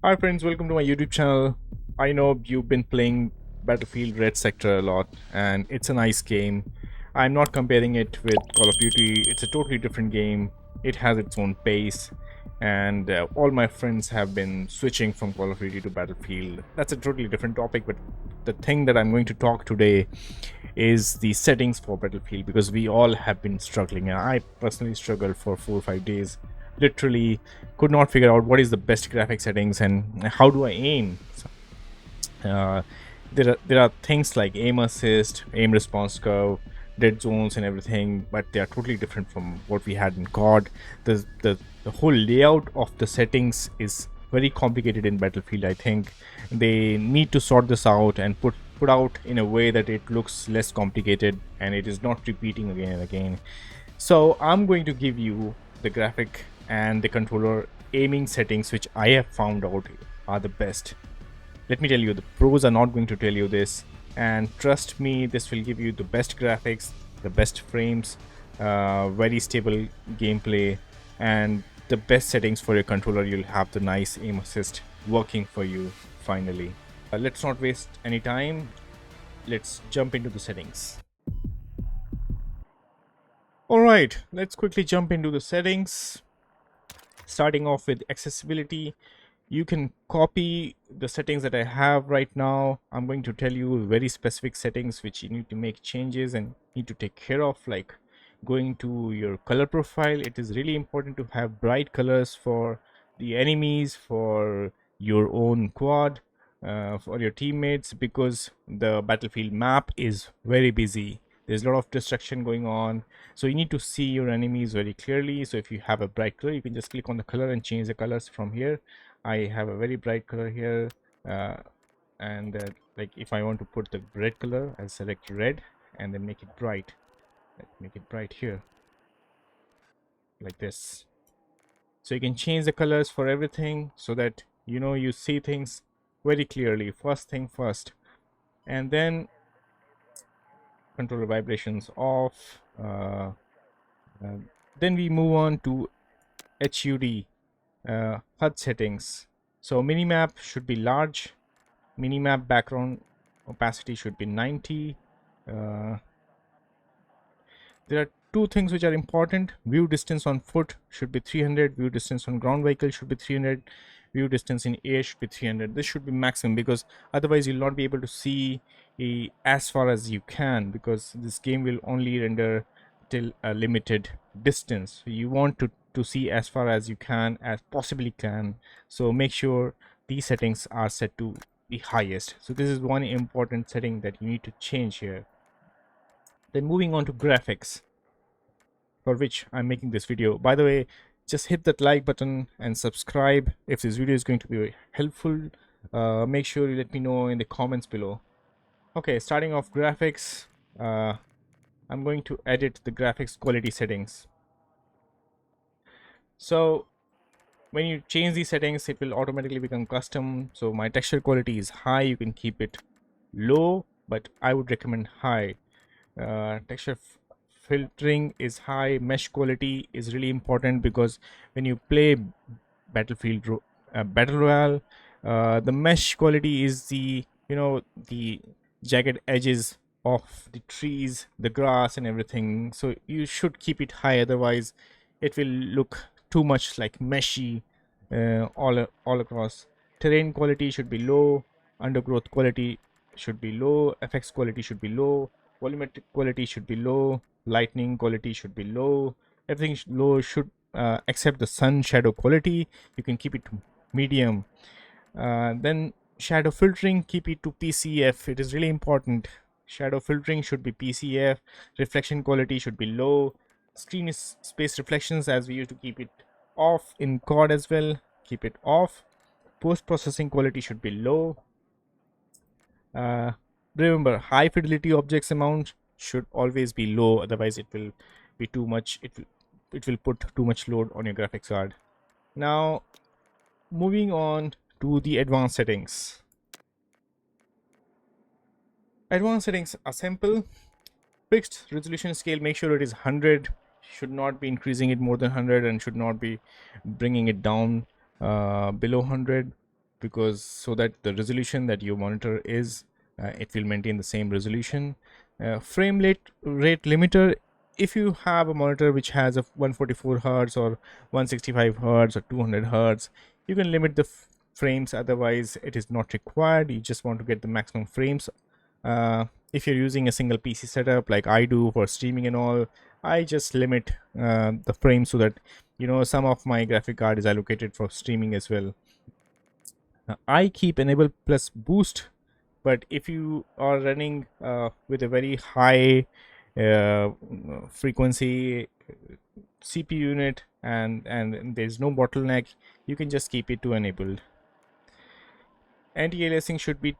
Hi friends, welcome to my YouTube channel. I know you've been playing Battlefield Red Sector a lot and it's a nice game. I'm not comparing it with Call of Duty. It's a totally different game. It has its own pace and all my friends have been switching from Call of Duty to Battlefield. That's a totally different topic, but the thing that I'm going to talk today is the settings for Battlefield, because we all have been struggling, and I personally struggled for 4 or 5 days. Literally could not figure out what is the best graphic settings and how do I aim. uh, there are things like aim assist, aim response curve, dead zones and everything, but they are totally different from what we had in COD. The whole layout of the settings is very complicated in Battlefield. I think they need to sort this out and put out in a way that it looks less complicated and it is not repeating again and again. So I'm going to give you the graphic and the controller aiming settings which I have found out are the best. Let me tell you, the pros are not going to tell you this, and trust me, this will give you the best graphics, the best frames, very stable gameplay, and the best settings for your controller. You'll have the nice aim assist working for you finally. Let's not waste any time. Let's jump into the settings. Alright, let's quickly jump into the settings. Starting off with accessibility, you can copy the settings that I have right now. I'm going to tell you very specific settings which you need to make changes and need to take care of, like going to your color profile. It is really important to have bright colors for the enemies, for your own quad, for your teammates, because the battlefield map is very busy. There's a lot of destruction going on, so you need to see your enemies very clearly. So if you have a bright color, you can just click on the color and change the colors from here. I have a very bright color here, uh, and like if I want to put the red color, I'll select red and then make it bright. Let's make it bright here like this. So you can change the colors for everything so that you see things very clearly. First thing first, and then controller vibrations off. Uh, then we move on to HUD, HUD settings. So minimap should be large. Minimap background opacity should be 90. uh, there are two things which are important. View distance on foot should be 300. View distance on ground vehicle should be 300. View distance in air should be 300. This should be maximum, because otherwise you'll not be able to see as far as you can, because this game will only render till a limited distance. So you want to see as far as you can, as possibly can. So make sure these settings are set to the highest. So this is one important setting that you need to change here. Then moving on to graphics, for which I'm making this video. By the way, just hit that like button and subscribe if this video is going to be helpful. Make sure you let me know in the comments below. Okay, starting off graphics, I'm going to edit the graphics quality settings. So when you change these settings, it will automatically become custom. So my texture quality is high. You can keep it low, but I would recommend high. Texture filtering is high. Mesh quality is really important, because when you play battle royale, the mesh quality is the jagged edges of the trees, the grass and everything. So you should keep it high, otherwise it will look too much like meshy all across. Terrain quality should be low. Undergrowth quality should be low. FX quality should be low. Volumetric quality should be low. Lightning quality should be low. Everything low should, except the sun shadow quality. You can keep it to medium. Then shadow filtering, keep it to PCF. It is really important. Shadow filtering should be PCF. Reflection quality should be low. Screen is space reflections, as we used to keep it off in COD as well. Keep it off. Post processing quality should be low. Remember, high fidelity objects amount should always be low, otherwise it will be too much. It will put too much load on your graphics card. Now moving on to the advanced settings. Advanced settings are simple. Fixed resolution scale, make sure it is 100. Should not be increasing it more than 100 and should not be bringing it down below 100. because so that the resolution that your monitor is, it will maintain the same resolution. Frame rate limiter, if you have a monitor which has a 144 hertz or 165 hertz or 200 hertz, you can limit the frames, otherwise it is not required. You just want to get the maximum frames. If you're using a single PC setup like I do for streaming and all, I just limit the frames so that some of my graphic card is allocated for streaming as well. I keep enable plus boost, but if you are running with a very high frequency CPU unit and there's no bottleneck, you can just keep it to enabled. Anti-aliasing should be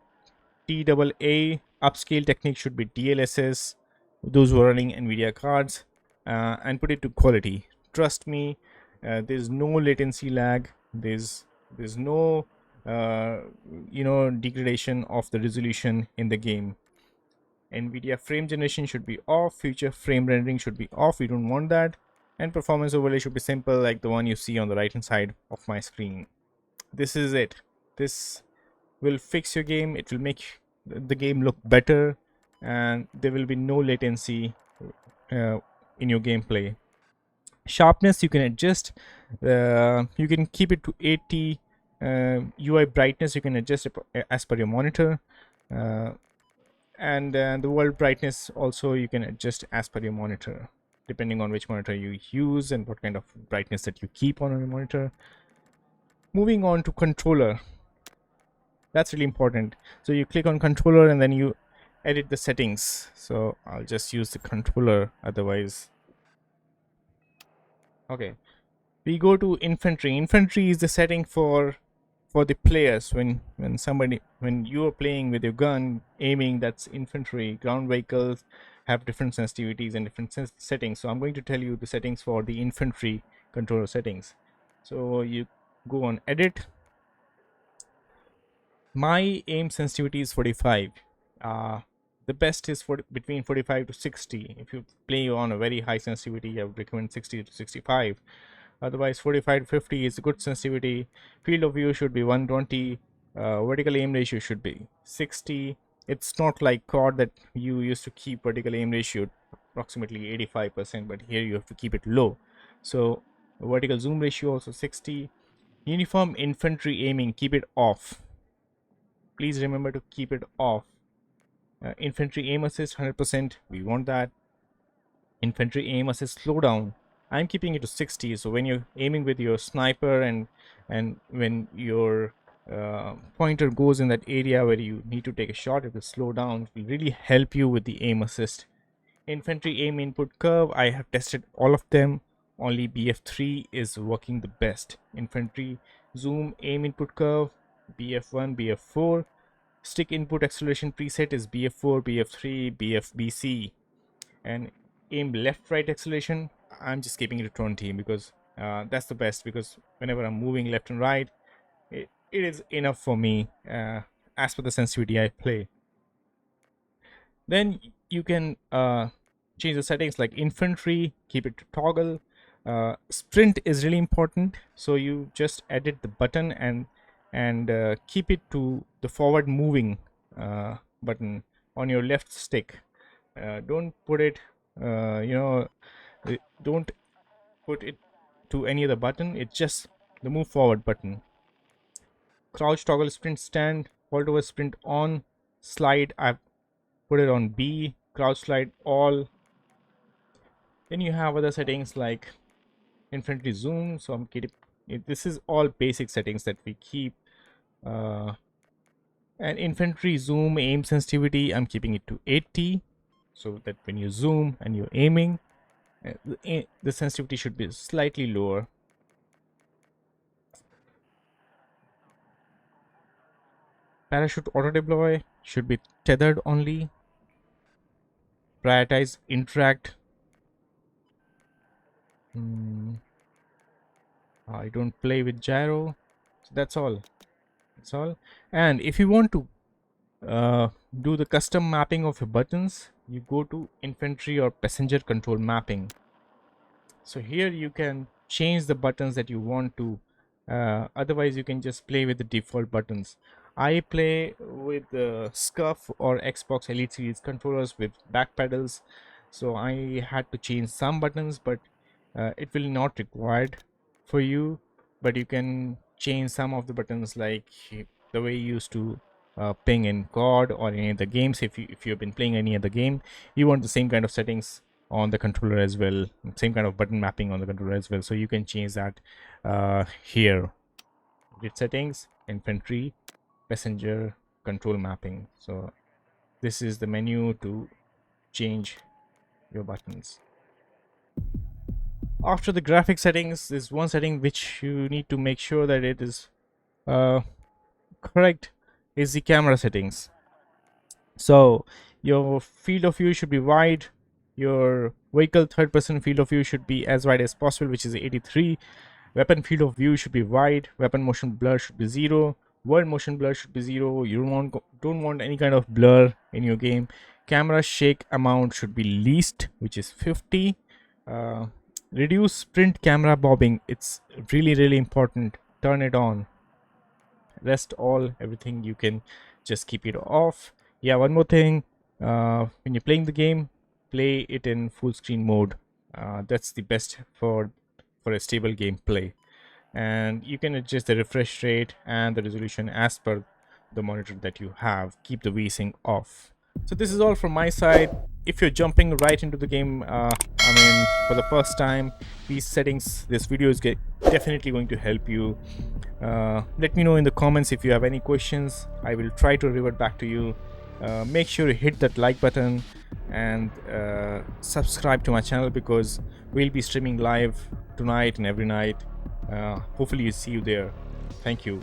TAA. Upscale technique should be DLSS. Those who are running NVIDIA cards, and put it to quality. Trust me, there's no latency lag. There's no degradation of the resolution in the game. NVIDIA frame generation should be off. Future frame rendering should be off. We don't want that. And performance overlay should be simple, like the one you see on the right hand side of my screen. This is it. This will fix your game. It will make the game look better, and there will be no latency in your gameplay. Sharpness you can adjust. You can keep it to 80. UI brightness you can adjust as per your monitor, and the world brightness also you can adjust as per your monitor, depending on which monitor you use and what kind of brightness that you keep on your monitor. Moving on to controller, that's really important. So you click on controller and then you edit the settings. So I'll just use the controller, otherwise. Okay, we go to infantry. Infantry is the setting for the players. When you are playing with your gun aiming, that's infantry. Ground vehicles have different sensitivities and different settings. So I'm going to tell you the settings for the infantry controller settings. So you go on edit. My aim sensitivity is 45. The best is between 45 to 60. If you play on a very high sensitivity, I would recommend 60 to 65. Otherwise 45 to 50 is a good sensitivity. Field of view should be 120. Vertical aim ratio should be 60. It's not like COD that you used to keep vertical aim ratio approximately 85%, but here you have to keep it low. So vertical zoom ratio also 60. Uniform infantry aiming, keep it off. Please remember to keep it off. Infantry aim assist 100%, we want that. Infantry aim assist slowdown, I'm keeping it to 60. So when you're aiming with your sniper and when your pointer goes in that area where you need to take a shot, it will slow down. It will really help you with the aim assist. Infantry aim input curve, I have tested all of them. Only BF3 is working the best. Infantry zoom aim input curve, BF1, BF4. Stick input acceleration preset is BF4, BF3, BFBC. And aim left right acceleration, I'm just keeping it to 20 because that's the best, because whenever I'm moving left and right, it is enough for me as per the sensitivity I play. Then you can change the settings like infantry, keep it to toggle. Sprint is really important, so you just edit the button and keep it to the forward moving button on your left stick. Don't put it don't put it to any other button. It's just the move forward button. Crouch toggle sprint stand, hold over sprint on. Slide, I've put it on B. Crouch slide all. Then you have other settings like infantry zoom, so I'm keeping this is all basic settings that we keep. And infantry zoom aim sensitivity, I'm keeping it to 80, so that when you zoom and you're aiming, the sensitivity should be slightly lower. Parachute auto deploy should be tethered only. Prioritize interact. I don't play with gyro, so that's all. And if you want to do the custom mapping of your buttons, you go to infantry or passenger control mapping. So here you can change the buttons that you want to Otherwise you can just play with the default buttons. I play with the SCUF or Xbox Elite Series controllers with back pedals, so I had to change some buttons, but it will not required for you. But you can change some of the buttons, like the way you used to ping in COD or any other games. If you've been playing any other game, you want the same kind of settings on the controller as well, same kind of button mapping on the controller as well, so you can change that here. Grid settings, infantry, passenger, control mapping. So this is the menu to change your buttons. After the graphic settings, there's one setting which you need to make sure that it is correct, is the camera settings. So your field of view should be wide, your vehicle third person field of view should be as wide as possible, which is 83. Weapon field of view should be wide, weapon motion blur should be 0, world motion blur should be 0. You don't want any kind of blur in your game. Camera shake amount should be least, which is 50. Reduce sprint camera bobbing, it's really important, turn it on. Rest all, everything you can just keep it off. Yeah, one more thing, when you're playing the game, play it in full screen mode. That's the best for a stable gameplay. And you can adjust the refresh rate and the resolution as per the monitor that you have. Keep the VSync off. So this is all from my side. If you're jumping right into the game, I mean, for the first time, these settings, this video is definitely going to help you. Let me know in the comments if you have any questions. I will try to revert back to you. Make sure you hit that like button and subscribe to my channel, because we'll be streaming live tonight and every night. Hopefully see you there. Thank you.